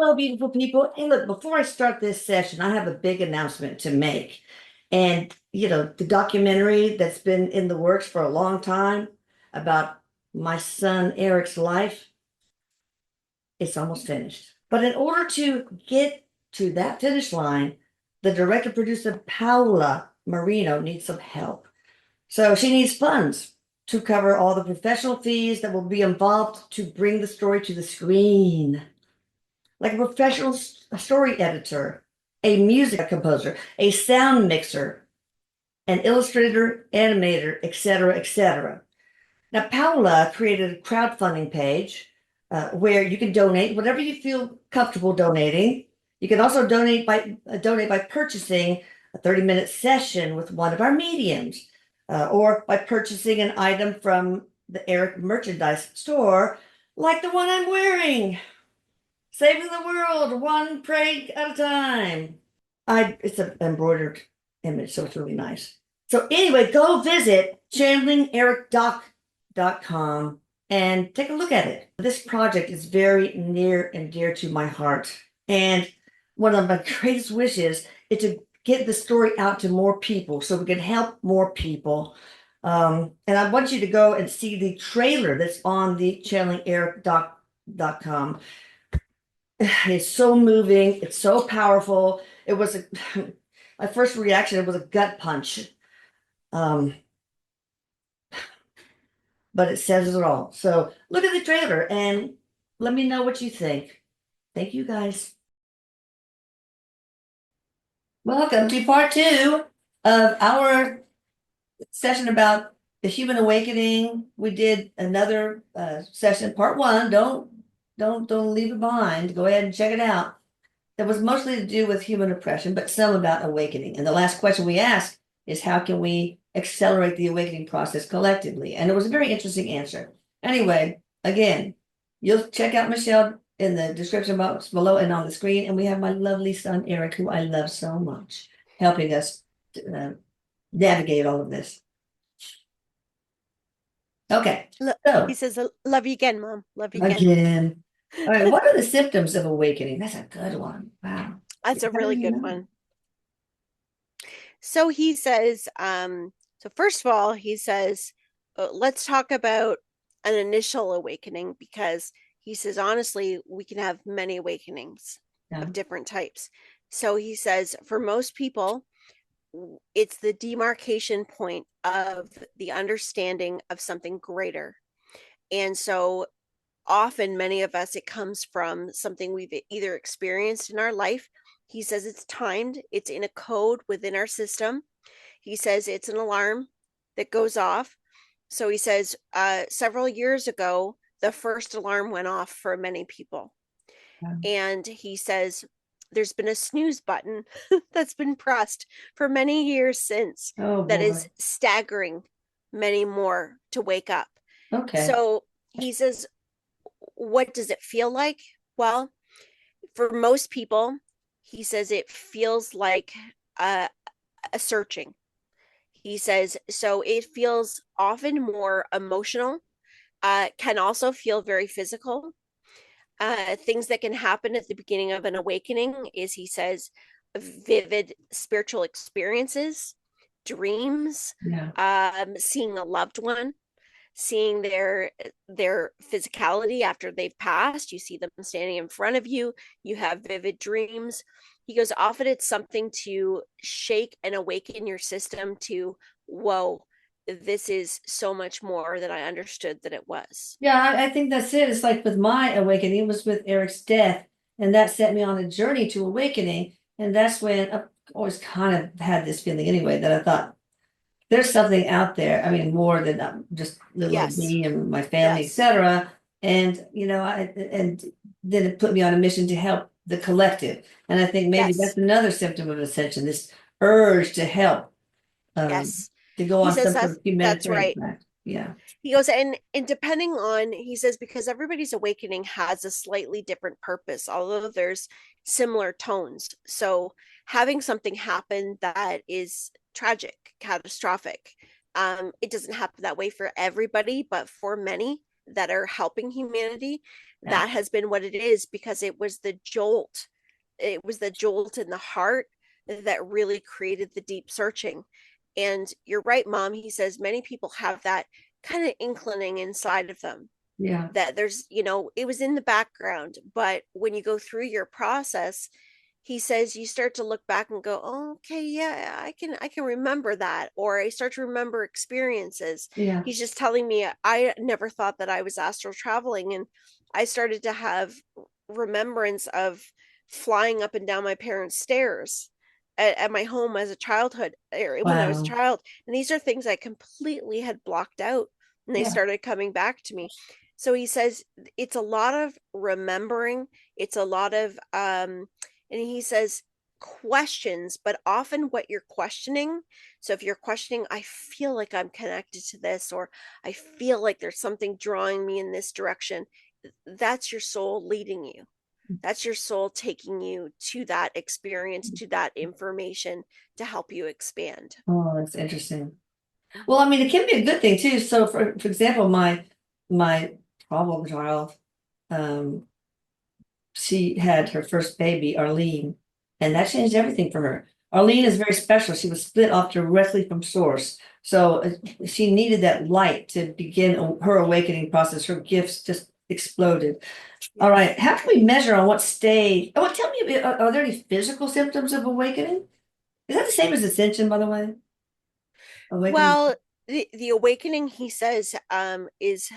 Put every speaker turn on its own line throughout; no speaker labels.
Hello, beautiful people. Hey, look, before I start this session, I have a big announcement to make. And, the documentary that's been in the works for a long time about my son Eric's life, it's almost finished. But in order to get to that finish line, the director producer Paula Marino needs some help. So she needs funds to cover all the professional fees that will be involved to bring the story to the screen, like a professional story editor, a music composer, a sound mixer, an illustrator, animator, etc., etc. Now, Paula created a crowdfunding page where you can donate whatever you feel comfortable donating. You can also donate by purchasing a 30-minute session with one of our mediums, or by purchasing an item from the Erik merchandise store, like the one I'm wearing. Saving the world one prank at a time. It's an embroidered image, so it's really nice. So anyway, go visit channelingericdoc.com and take a look at it. This project is very near and dear to my heart. And one of my greatest wishes is to get the story out to more people so we can help more people. And I want you to go and see the trailer that's on the channelingericdoc.com. It's so moving. It's so powerful. It was my first reaction. It was a gut punch. Um, but it says it all. So look at the trailer and let me know what you think. Thank you guys. Welcome to part two of our session about the human awakening. We did another session, part one. Don't leave it behind. Go ahead and check it out. That was mostly to do with human oppression, but some about awakening. And the last question we asked is how can we accelerate the awakening process collectively? And it was a very interesting answer. Anyway, again, you'll check out Michelle in the description box below and on the screen. And we have my lovely son, Erik, who I love so much, helping us navigate all of this. Okay,
He
so
says, love you again, Mom. Love you again.
again. All right, what are the symptoms of awakening? That's a good one. Wow.
That's a
How do
really
you
good
know?
one. So he says, so first of all, he says, let's talk about an initial awakening because he says, honestly, we can have many awakenings
Yeah.
of different types. So he says, for most people, it's the demarcation point of the understanding of something greater. And so often many of us it comes from something we've either experienced in our life. He says it's timed, it's in a code within our system. He says it's an alarm that goes off. So he says several years ago the first alarm went off for many people,
Yeah.
and he says there's been a snooze button that's been pressed for many years since
Oh
that
boy.
is staggering many more to wake up.
Okay.
So he says, what does it feel like? Well, for most people, he says it feels like a, a searching. He says, so it feels often more emotional, can also feel very physical. Things that can happen at the beginning of an awakening is, he says, vivid spiritual experiences, dreams,
Yeah.
seeing a loved one, seeing their physicality after they've passed. You see them standing in front of you. You have vivid dreams. He goes, often it's something to shake and awaken your system to, whoa, this is so much more than I understood that it was.
Yeah, I think that's it. It's like with my awakening, it was with Eric's death, and that set me on a journey to awakening. And that's when I've always kind of had this feeling anyway that I thought there's something out there. I mean, more than just little old
Yes.
me and my family,
Yes.
etc. And and then it put me on a mission to help the collective. And I think maybe
Yes.
that's another symptom of ascension, this urge to help, um,
Yes.
to go
He
on
says
some sort
that's
of
that's
humanitarian
right.
track. Yeah.
He goes, and depending on, he says, because everybody's awakening has a slightly different purpose, although there's similar tones. So having something happen that is tragic, catastrophic, it doesn't happen that way for everybody, but for many that are helping humanity,
Yeah.
That has been what it is, because it was the jolt. It was the jolt in the heart that really created the deep searching. And you're right, Mom. He says many people have that kind of inclining inside of them,
Yeah.
that there's, it was in the background, but when you go through your process, he says you start to look back and go, oh, okay, yeah, I can remember that, or I start to remember experiences.
Yeah.
He's just telling me, I never thought that I was astral traveling, and I started to have remembrance of flying up and down my parents' stairs at my home as a childhood, or when I was a
Wow.
child. And these are things I completely had blocked out, and they
Yeah.
started coming back to me. So he says it's a lot of remembering, it's a lot of and he says questions, but often what you're questioning. So if you're questioning, I feel like I'm connected to this, or I feel like there's something drawing me in this direction, that's your soul leading you. That's your soul taking you to that experience, to that information, to help you expand.
Oh, that's interesting. Well,
Mhm.
I mean, it can be a good thing too. So for example, my problem child, um, she had her first baby, Arlene, and that changed everything for her. Arlene is very special. She was split off directly from source. So she needed that light to begin her awakening process. Her gifts just exploded. All
Yes.
right. How can we measure on what stage? Oh, tell me a bit, are there any physical symptoms of awakening? Is that the same as ascension, by the way? Awakening.
Well, the awakening, he says, is,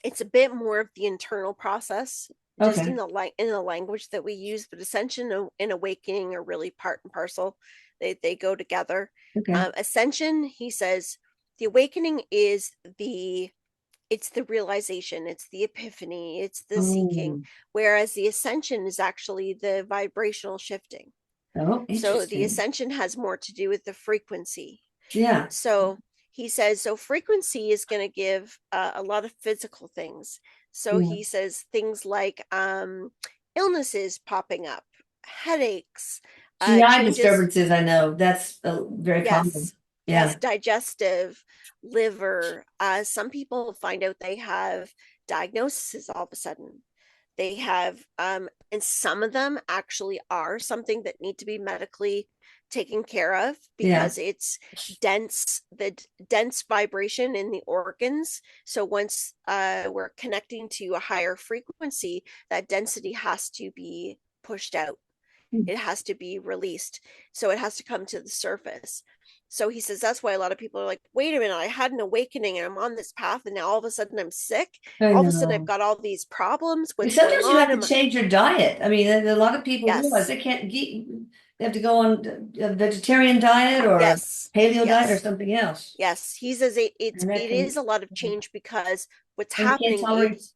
it's a bit more of the internal process, just in
Okay.
the language that we use. But ascension and awakening are really part and parcel. They go together.
Okay.
Ascension, he says, the awakening is the realization, it's the epiphany, it's the seeking,
Oh,
whereas the ascension is actually the vibrational shifting.
oh,
So the
interesting.
ascension has more to do with the frequency.
Yeah.
So he says, so frequency is going to give a lot of physical things. So
Yeah.
he says things like illnesses popping up, headaches,
GI
changes.
disturbances, I know that's very common.
Yes,
Yeah.
yes, digestive, liver. Some people find out they have diagnoses all of a sudden. They have, and some of them actually are something that need to be medically taken care of,
Yeah.
because it's dense vibration in the organs. So once we're connecting to a higher frequency, that density has to be pushed out. It has to be released. So it has to come to the surface. So he says that's why a lot of people are like, wait a minute, I had an awakening and I'm on this path, and now all of a sudden I'm sick.
I
All of a sudden I've
know.
got all these problems. What's going
Sometimes you
on?
have to change your diet. I mean, a lot of people realize
Yes,
they can't eat, they have to go on a vegetarian diet or a
yes,
paleo diet or
yes,
something else.
yes. He says
And that
it is
can,
a lot of change, because what's
and you can't
happening
tolerate
is,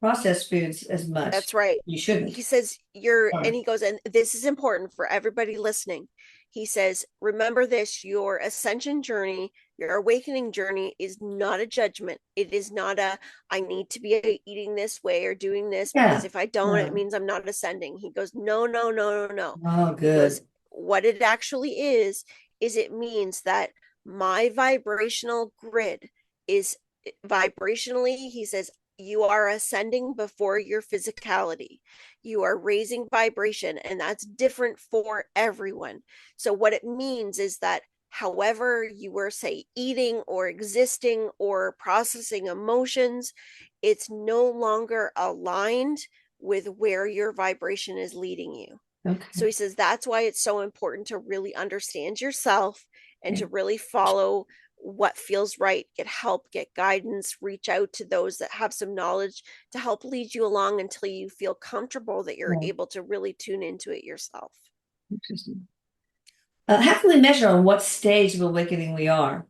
processed foods as much.
that's right.
You shouldn't.
He says
Sorry.
and he goes, and this is important for everybody listening. He says, remember this, your ascension journey, your awakening journey is not a judgment. It is not a, I need to be eating this way or doing this, because
Yeah.
if I don't, it
No.
means I'm not ascending. He goes, no, no, no, no, no.
Oh,
He goes,
good.
what it actually is it means that my vibrational grid is vibrationally, he says, you are ascending before your physicality. You are raising vibration, and that's different for everyone. So, what it means is that however you were, say, eating or existing or processing emotions, it's no longer aligned with where your vibration is leading you. So
Okay.
he says that's why it's so important to really understand yourself and to really follow what feels right, get help, get guidance, reach out to those that have some knowledge to help lead you along until you feel comfortable that you're
Yeah.
able to really tune into it yourself.
Interesting. How can we measure on what stage of awakening we are?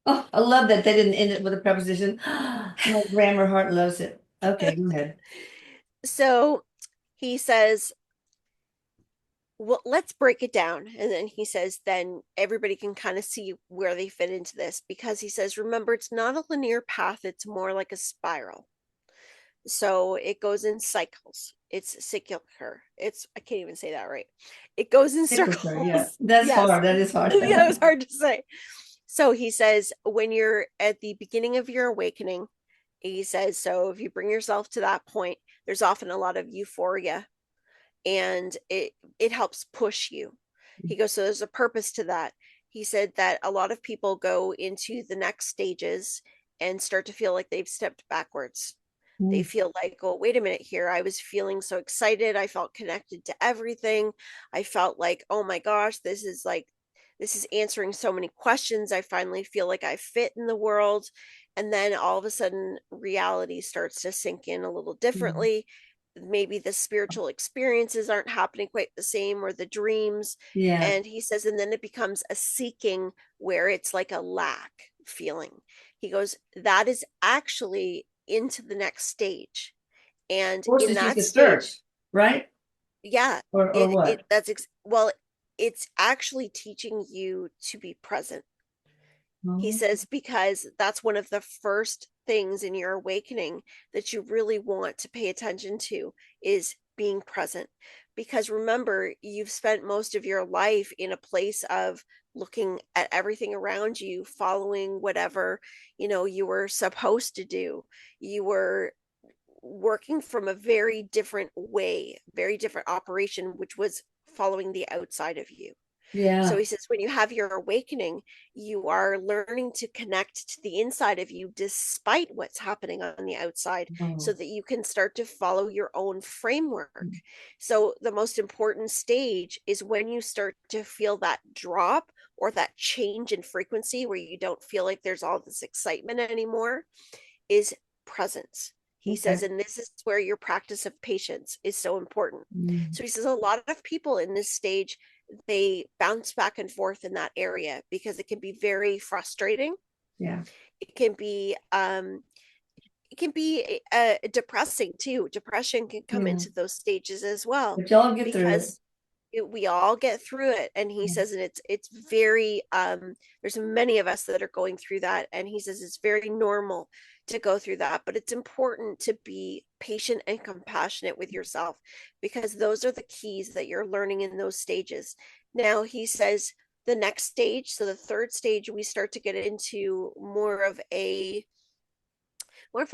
Oh, I love that they didn't end it with a preposition. My grammar heart loves it. Okay, go ahead.
So he says, well, let's break it down. And then he says, then everybody can kind of see where they fit into this, because he says, remember, it's not a linear path, it's more like a spiral. So it goes in cycles. It's cyclical. It's, I can't even say that right. It goes in
Cyclical, yeah.
circles.
That's
Yes.
hard. That is hard.
Yeah, it was hard to say. So he says, when you're at the beginning of your awakening, he says, so if you bring yourself to that point, there's often a lot of euphoria, and it helps push you. He goes, so there's a purpose to that. He said that a lot of people go into the next stages and start to feel like they've stepped backwards. They
Mm.
feel like, oh, wait a minute here. I was feeling so excited. I felt connected to everything. I felt like, oh my gosh, this is answering so many questions. I finally feel like I fit in the world. And then all of a sudden, reality starts to sink in a little
Mm.
differently. Maybe the spiritual experiences aren't happening quite the same, or the dreams.
Yeah.
And he says, and then it becomes a seeking where it's like a lack feeling. He goes, that is actually into the next stage. And in
Forces you
that
to search,
stage,
right?
yeah,
Or
it
what?
well, it's actually teaching you to be present. He
Oh,
says, because that's one of the first things in your awakening that you really want to pay attention to is being present. Because remember, you've spent most of your life in a place of looking at everything around you, following whatever, you were supposed to do. You were working from a very different way, very different operation, which was following the outside of you. So
yeah.
he says, when you have your awakening, you are learning to connect to the inside of you despite what's happening on the outside, so
Oh,
that you can start to follow your own framework. So the most important stage is when you start to feel that drop or that change in frequency where you don't feel like there's all this excitement anymore, is presence. He says,
okay.
and this is where your practice of patience is so important.
Mm.
So he says, a lot of people in this stage, they bounce back and forth in that area because it can be very frustrating.
Yeah.
It can be depressing too. Depression can come
Yeah.
into those stages as well,
But y'all get through it.
because we all get through it. And he
Yeah.
says, and it's very there's many of us that are going through that, and he says it's very normal to go through that, but it's important to be patient and compassionate with yourself, because those are the keys that you're learning in those stages. Now he says the next stage, so the third stage, we start to get into more of an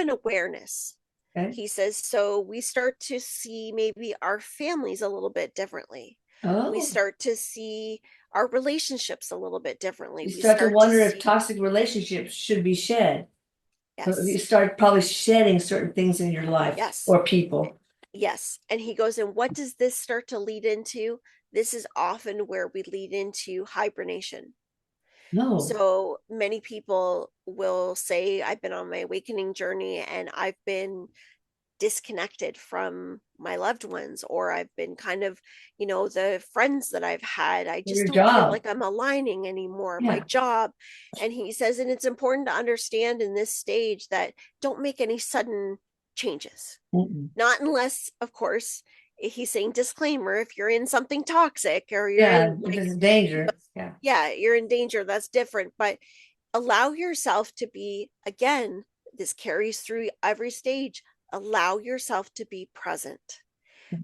awareness.
Okay.
He says, so we start to see maybe our families a little bit differently. We
Oh,
start to see our relationships a little bit differently.
you
We
start to
start to
wonder if
see,
toxic relationships should be shed. So you
yes,
start probably shedding certain things in your life
yes,
or people.
yes. And he goes, and what does this start to lead into? This is often where we lead into hibernation.
No.
So many people will say, I've been on my awakening journey and I've been disconnected from my loved ones, or I've been kind of, the friends that I've had, I just
Your
don't feel
job.
like I'm aligning anymore, my
Yeah.
job. And he says, and it's important to understand in this stage that don't make any sudden changes.
Mm-mm.
Not unless, of course, he's saying disclaimer, if you're in something toxic or you're
Yeah.
in
If
like,
it's a danger. Yeah.
yeah, you're in danger, that's different. But allow yourself to be, again, this carries through every stage, allow yourself to be present,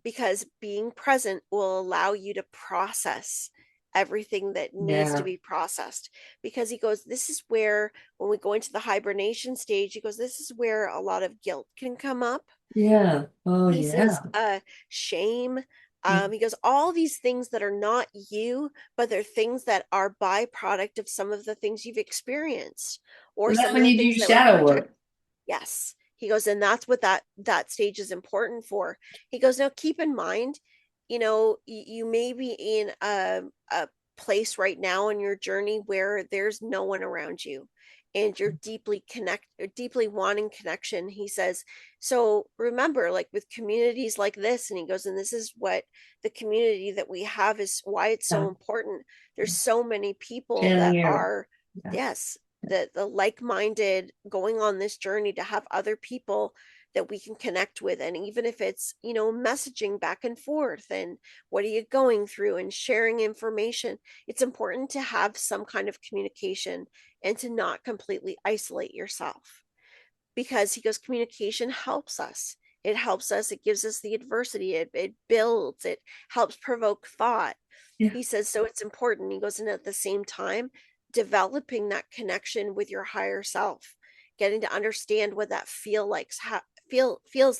because being present will allow you to process everything that needs to
Yeah.
be processed. Because he goes, this is where, when we go into the hibernation stage, he goes, this is where a lot of guilt can come up.
Yeah. Oh,
He says,
yeah.
shame.
Mm.
He goes, all these things that are not you, but they're things that are byproduct of some of the things you've experienced, or
Well, that's
some of
when
the
you do
things
your
that were
shadow
project.
work.
Yes. He goes, and that's what that stage is important for. He goes, now keep in mind, you may be in a place right now in your journey where there's no one around you, and you're deeply wanting connection. He says, so remember, like with communities like this, and he goes, and this is what the community that we have is why it's so
Yeah.
important. There's so many people
Channeling
that
Erik.
are,
Yeah.
yes, the like-minded, going on this journey, to have other people that we can connect with. And even if it's, messaging back and forth, and what are you going through, and sharing information, it's important to have some kind of communication and to not completely isolate yourself. Because he goes, communication helps us, it helps us, it gives us the adversity, it builds, it helps provoke thought.
Yeah.
He says, so it's important. He goes, and at the same time, developing that connection with your higher self, getting to understand what that feels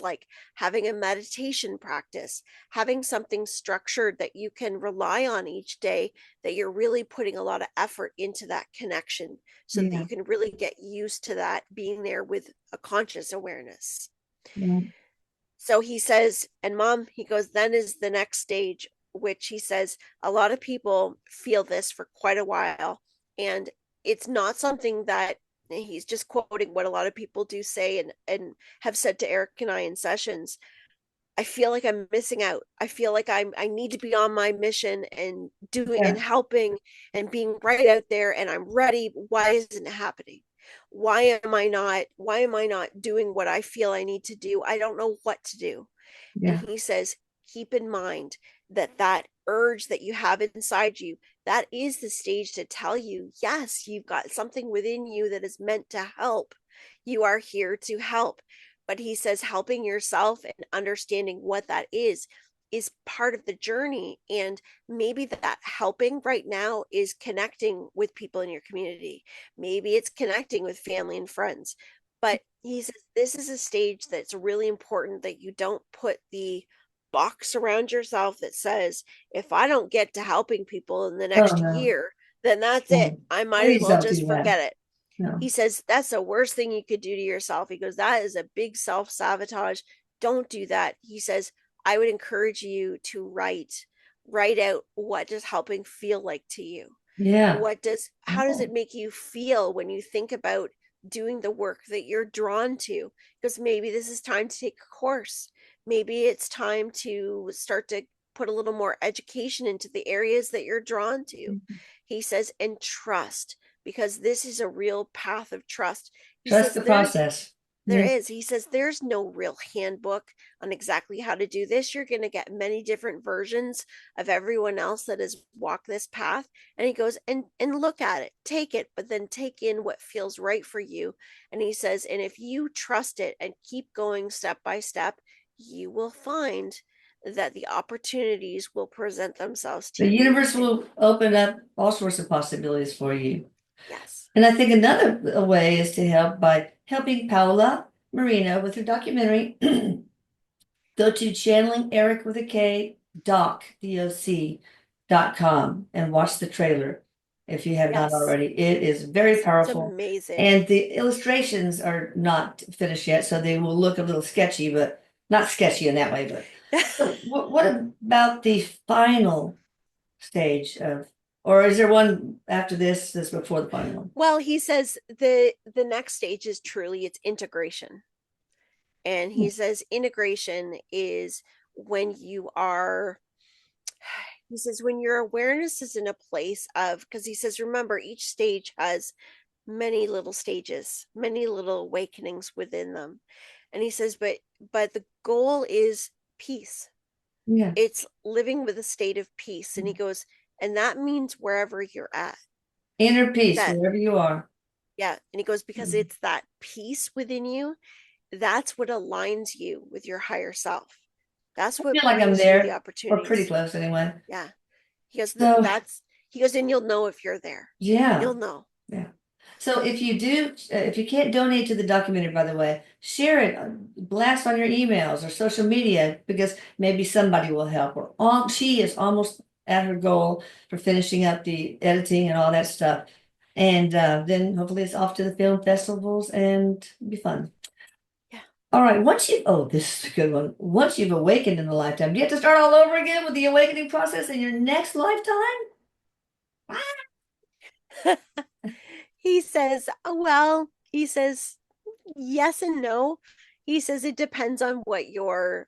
like, having a meditation practice, having something structured that you can rely on each day, that you're really putting a lot of effort into that connection so that
Yeah.
you can really get used to that being there with a conscious awareness.
Yeah.
So he says, and mom, he goes, then is the next stage, which he says a lot of people feel this for quite a while. And it's not something that he's just quoting what a lot of people do say and have said to Erik and I in sessions. I feel like I'm missing out. I feel like I need to be on my mission and doing
Yeah.
and helping and being right out there, and I'm ready. Why isn't it happening? Why am I not doing what I feel I need to do? I don't know what to do. And
Yeah.
he says, keep in mind that that urge that you have inside you, that is the stage to tell you, yes, you've got something within you that is meant to help. You are here to help. But he says, helping yourself and understanding what that is part of the journey. And maybe that helping right now is connecting with people in your community. Maybe it's connecting with family and friends. But he says this is a stage that's really important, that you don't put the box around yourself that says, if I don't get to helping people in the
Oh
next
no.
year, then that's it.
No.
I might as
Please
well
don't do
just
that.
forget it.
No.
He says that's the worst thing you could do to yourself. He goes, that is a big self-sabotage. Don't do that. He says, I would encourage you to write out, what does helping feel like to you?
Yeah.
How does
Oh.
it make you feel when you think about doing the work that you're drawn to? Because maybe this is time to take a course. Maybe it's time to start to put a little more education into the areas that you're drawn to. He says, and trust, because this is a real path of trust. He
Trust
says
the process.
there
Yeah.
is. He says there's no real handbook on exactly how to do this. You're going to get many different versions of everyone else that has walked this path. And he goes, and look at it, take it, but then take in what feels right for you. And he says, and if you trust it and keep going step by step, you will find that the opportunities will present themselves to
The
you.
universe
And
will open up all sorts of possibilities for you.
yes,
And I think another way is to help by helping Paola Marino with her documentary. Go to channeling Erik with a K doc.com and watch the trailer if you have not
yes,
already. It is very
yes, it's
powerful.
amazing.
And the illustrations are not finished yet, so they will look a little sketchy, but not sketchy in that way. But so what about the final stage of, or is there one after this before the final one?
Well, he says the next stage is truly it's integration. And he says integration is when you are, he says, when your awareness is in a place of, because he says, remember, each stage has many little stages, many little awakenings within them. And he says, but the goal is peace.
Yeah.
It's living with a state of peace. And he goes, and that means wherever you're at.
Inner peace,
That,
wherever you are.
yeah. And he goes, because
Mhm.
it's that peace within you, that's what aligns you with your higher self. That's
I
what
feel like I'm
brings you the
there, or pretty
opportunities.
close anyway.
Yeah. He goes,
So,
he goes, and you'll know if you're there.
yeah.
You'll know.
Yeah. So if you can't donate to the documentary, by the way, share it, blast on your emails or social media because maybe somebody will help. She is almost at her goal for finishing up the editing and all that stuff. And then hopefully it's off to the film festivals and it'll be fun.
Yeah.
All right, this is a good one. Once you've awakened in a lifetime, do you have to start all over again with the awakening process in your next lifetime?
He says, oh, well, he says, yes and no. He says it depends on what your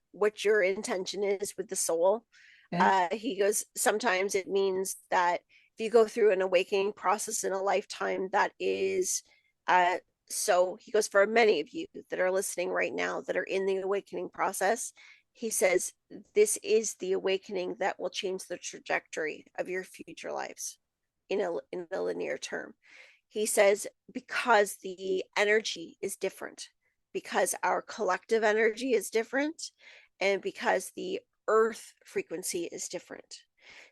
intention is with the soul.
Okay.
He goes, sometimes it means that if you go through an awakening process in a lifetime, that is, uh, so he goes, for many of you that are listening right now that are in the awakening process, he says, this is the awakening that will change the trajectory of your future lives in a linear term. He says, because the energy is different, because our collective energy is different, and because the earth frequency is different.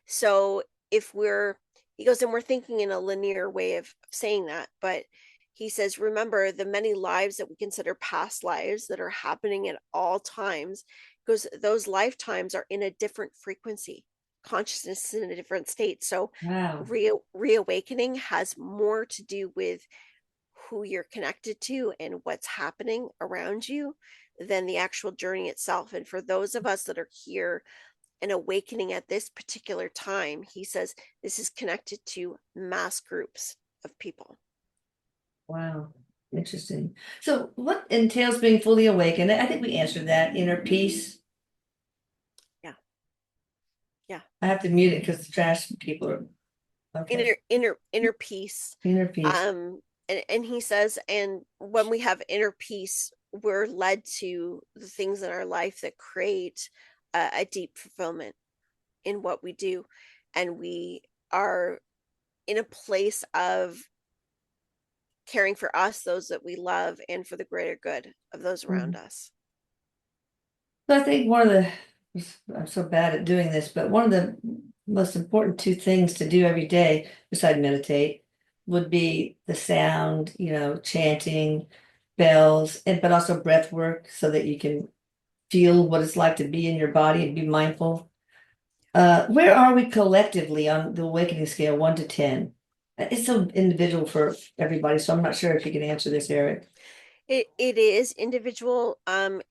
So if we're he goes, and we're thinking in a linear way of saying that, but he says, remember the many lives that we consider past lives that are happening at all times, because those lifetimes are in a different frequency, consciousness is in a different state. So
Wow.
reawakening has more to do with who you're connected to and what's happening around you than the actual journey itself. And for those of us that are here and awakening at this particular time, he says this is connected to mass groups of people.
Wow. Interesting. So what entails being fully awakened? I think we answered that. Inner peace.
Yeah. Yeah.
I have to mute it because the trash people are okay.
Inner peace.
Inner peace.
And he says, and when we have inner peace, we're led to the things in our life that create a deep fulfillment in what we do. And we are in a place of caring for us, those that we love, and for the greater good of those around
Mhm.
us.
So I think one of the, I'm so bad at doing this, but one of the most important two things to do every day besides meditate would be the sound, chanting, bells, and but also breath work so that you can feel what it's like to be in your body and be mindful. Where are we collectively on the awakening scale, 1 to 10? It's so individual for everybody, so I'm not sure if you can answer this, Eric.
It is individual.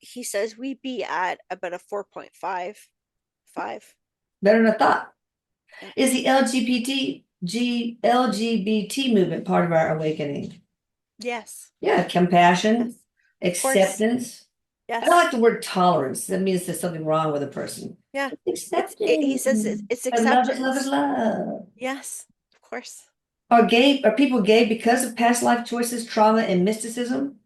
He says we be at about a 4.5.
Better than I thought.
Yep.
Is the LGBT movement part of our awakening?
Yes.
Yeah, compassion,
Yes. Of course.
acceptance. I don't
Yes.
like the word tolerance. That means there's something wrong with a person.
Yeah. He says
Accepting.
it's
And love is love is
acceptance.
love.
Yes. Of course.
Are people gay because of past life choices, trauma, and mysticism?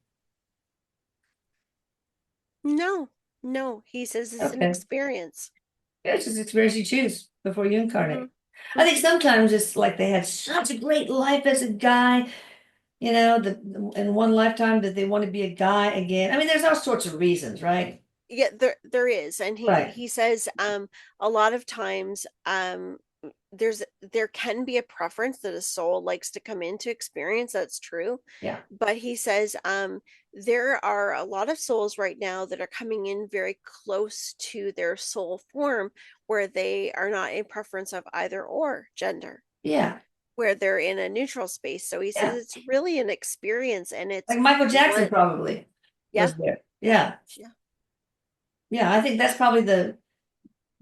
No. No. He says it's an
Okay.
experience.
Yeah, it's just an experience you choose before you
Mm-hmm.
incarnate. I think
Mm-hmm.
sometimes it's like they had such a great life as a guy, in one lifetime that they want to be a guy again. I mean, there's all sorts of reasons, right?
Yeah, there is, and
Right.
he says a lot of times there can be a preference that a soul likes to come into experience. That's true,
Yeah.
but he says there are a lot of souls right now that are coming in very close to their soul form, where they are not in preference of either or gender,
Yeah.
where they're in a neutral space. So he says
Yeah.
it's really an experience, and it's
Like Michael Jackson
one.
probably
Yeah.
was there.
Yeah.
Yeah.
Yeah.
Yeah. I think that's probably the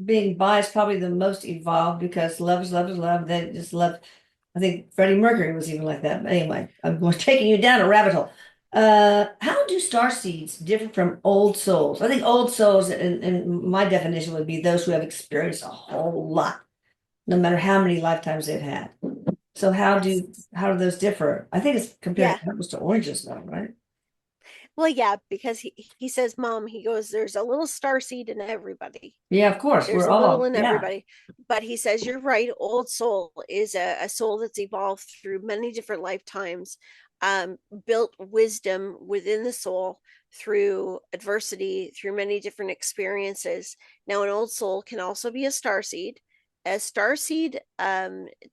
being bi is probably the most evolved because love is love is love. They just love. I think Freddie Mercury was even like that. But anyway, I'm going taking you down a rabbit hole. How do star seeds differ from old souls? I think old souls, in my definition, would be those who have experienced a whole lot, no matter how many lifetimes they've had. So
Yes.
how do those differ? I think it's comparing
Yeah.
apples to oranges, though, right?
Well, yeah, because he says, Mom, he goes, there's a little star seed in everybody.
Yeah, of course,
There's
we're
a little
all,
in
yeah,
everybody. But he says, you're right. Old soul is a soul that's evolved through many different lifetimes, built wisdom within the soul through adversity, through many different experiences. Now, an old soul can also be a star seed. A star seed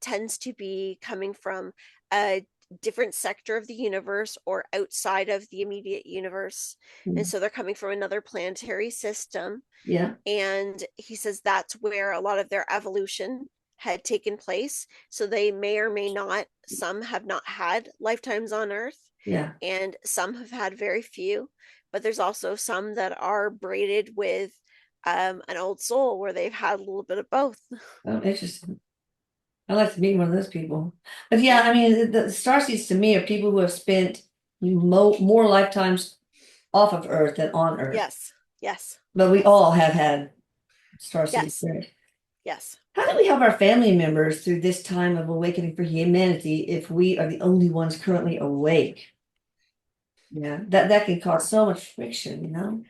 tends to be coming from a different sector of the universe or outside of the immediate universe. And so they're coming from another planetary system.
yeah,
And he says that's where a lot of their evolution had taken place. So they may or may not, some have not had lifetimes on Earth,
yeah.
and some have had very few. But there's also some that are braided with an old soul where they've had a little bit of both.
Oh, interesting. I'd like to meet one of those people. But yeah,
Yeah.
I mean, the starseeds to me are people who have spent more lifetimes off of Earth than on Earth.
Yes. Yes.
But we
Yes.
all have had starseed
Yes.
experience.
Yes.
How do we help our family members through this time of awakening for humanity if we are the only ones currently awake? Yeah, that can cause so much friction.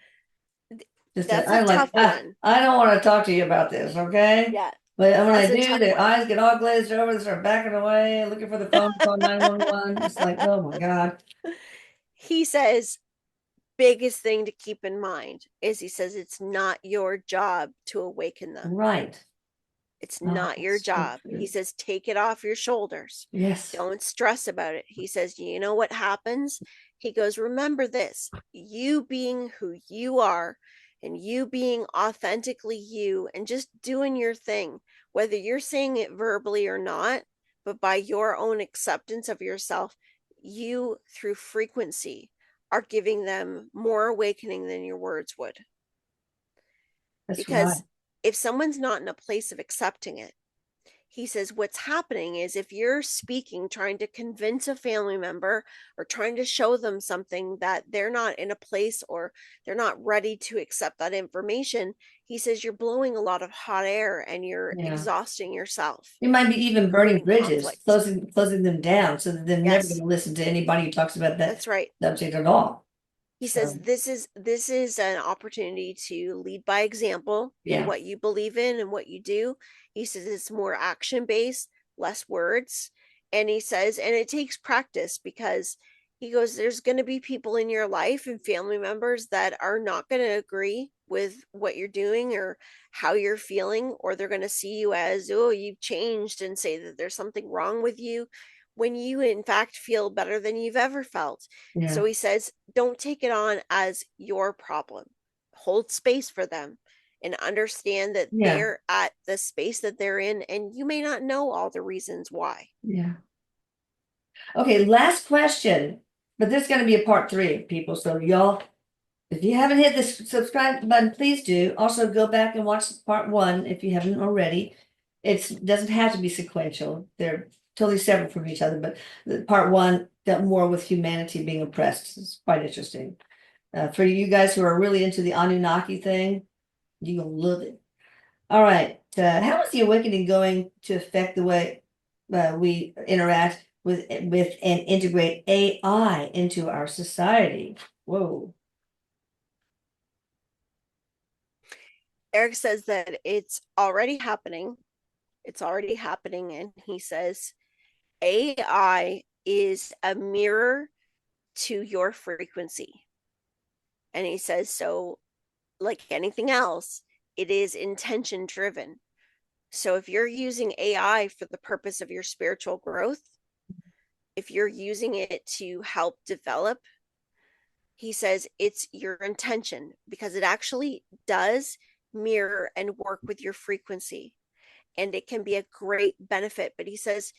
Just that
That's a
I'm like,
tough one.
I don't want to talk to you about this, okay?
Yeah.
But when I
That's a
do,
tough
their
one.
eyes get all glazed over, they start backing away, looking for the phone to call 911. It's like, oh my God.
He says biggest thing to keep in mind is he says it's not your job to awaken them.
Right.
It's
Oh,
not your
that's so
job. He
true.
says, take it off your shoulders.
Yes.
Don't stress about it. He says, you know what happens? He goes, remember this, you being who you are and you being authentically you and just doing your thing, whether you're saying it verbally or not, but by your own acceptance of yourself, you through frequency are giving them more awakening than your words would.
That's right.
Because if someone's not in a place of accepting it, he says what's happening is if you're speaking, trying to convince a family member or trying to show them something that they're not in a place or they're not ready to accept that information, he says you're blowing a lot of hot air and you're
Yeah.
exhausting yourself.
You might be
You're
even burning
creating
bridges,
conflict.
closing them down so that they're never going
Yes,
to listen to anybody who talks about that
that's right.
subject at all.
He says
So,
this is an opportunity to lead by example in
yeah.
what you believe in and what you do. He says it's more action based, less words. And he says, and it takes practice because he goes, there's going to be people in your life and family members that are not going to agree with what you're doing or how you're feeling, or they're going to see you as, oh, you've changed and say that there's something wrong with you when you, in fact, feel better than you've ever felt.
Yeah.
So he says, don't take it on as your problem. Hold space for them and understand that
Yeah.
they're at the space that they're in, and you may not know all the reasons why.
Yeah. Okay, last question. But there's going to be a part three, people. So y'all, if you haven't hit the subscribe button, please do. Also, go back and watch part one if you haven't already. It doesn't have to be sequential. They're totally separate from each other, but the part one dealt more with humanity being oppressed. It's quite interesting. For you guys who are really into the Anunnaki thing, you'll love it. All right. How is the awakening going to affect the way we interact with and integrate AI into our society? Whoa.
Erik says that it's already happening. It's already happening. And he says AI is a mirror to your frequency. And he says, so like anything else, it is intention driven. So if you're using AI for the purpose of your spiritual growth, if you're using it to help develop, he says it's your intention because it actually does mirror and work with your frequency and it can be a great benefit. But he says,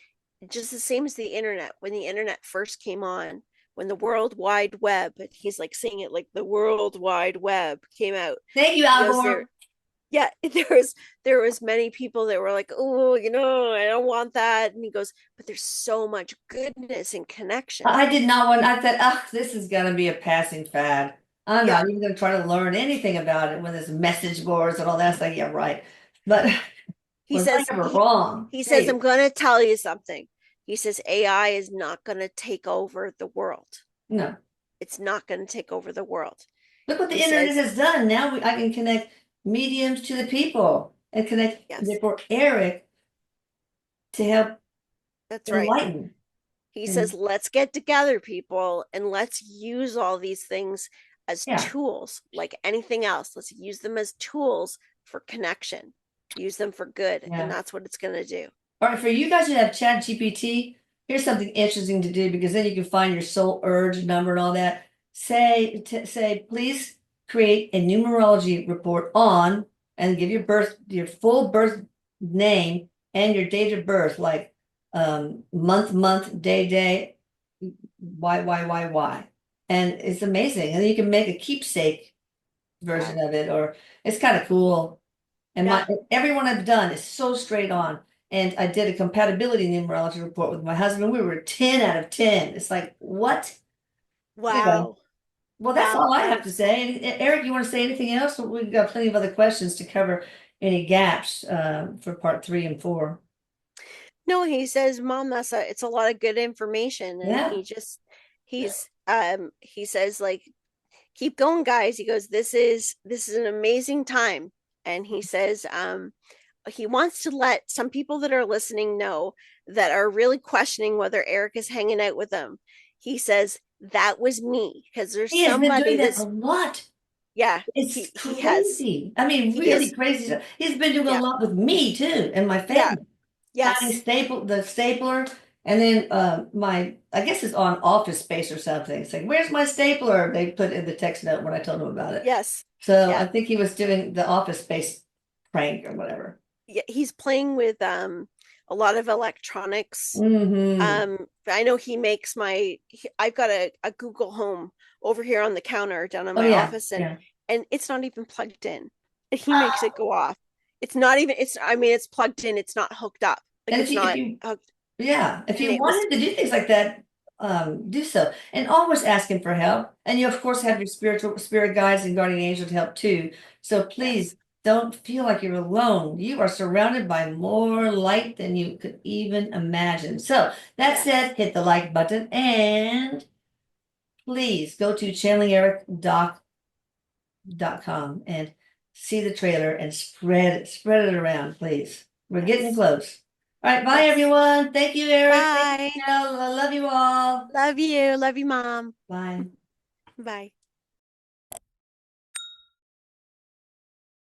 just the same as the internet, when the internet first came on, when the World Wide Web, he's like saying it like the World Wide Web came out.
Thank you,
He
Al
goes, there,
Gore.
yeah, there was many people that were like, oh, I don't want that. And he goes, but there's so much goodness and connection.
I did not want, I thought, oh, this is going to be a passing fad. I'm
Yeah.
not even going to try to learn anything about it when there's message boards and all that. It's like, yeah, right. But
He
was I
says
ever
he,
wrong?
he says,
Hey,
I'm gonna tell you something. He says AI is not gonna take over the world.
no.
It's not gonna take over the world.
Look what the
He
internet
says,
has done. Now I can connect mediums to the people and connect
yes,
for Eric to help
that's right.
enlighten.
He says,
And
let's get together, people, and let's use all these things as
yeah,
tools, like anything else. Let's use them as tools for connection, use them for good. And
yeah.
that's what it's going to do.
All right, for you guys who have Chat GPT, here's something interesting to do because then you can find your soul urge number and all that. Say, please create a numerology report on and give your full birth name and your date of birth, like month, day, Y. And it's amazing. And then you can make a keepsake version
Wow.
of it, or it's kind of cool. And
Yeah.
everyone I've done is so straight on. And I did a compatibility numerology report with my husband. We were 10 out of 10. It's like, what? Anyway,
Wow.
well, that's
Wow.
all I have to say. And, Eric, you want to say anything else? We've got plenty of other questions to cover any gaps for part three and four.
No, he says, Mom, it's a lot of good information. And
Yeah.
he says, like, keep going, guys. He goes, this is an amazing time. And he says, he wants to let some people that are listening know that are really questioning whether Erik is hanging out with them. He says, that was me. Because there's
He has been
somebody
doing that a
that's
lot.
Yeah,
It's
he has.
crazy. I mean,
He
really
is.
crazy stuff. He's been doing a
Yeah.
lot with me too and my
Yeah.
family. Finding
Yes.
the stapler, and then I guess it's on Office Space or something. It's like, where's my stapler? They put in the text note when I told him about it.
Yes.
So
Yeah.
I think he was doing the Office Space prank or whatever.
Yeah. He's playing with a lot of electronics.
Mm-hmm.
I know he makes I've got a Google Home over here on the counter down in
Oh
my
yeah,
office,
yeah.
and it's not even plugged in. And he makes it go off. It's not even, it's, I mean, it's plugged in, it's not hooked up. Like
And
it's
if
not
you
hooked.
yeah, if
And
you
it was,
wanted to do things like that, do so. And always asking for help. And you of course have your spiritual spirit guides and guardian angels to help too. So please
yes,
don't feel like you're alone. You are surrounded by more light than you could even imagine. So that
yes,
said, hit the like button and please go to channelingeric.com and see the trailer and spread it around, please. We're getting
yes,
close. All right, bye
yes.
everyone. Thank you, Eric. Thank you,
Bye.
Michelle. I love you all.
Love you. Love you, mom.
Bye.
Bye.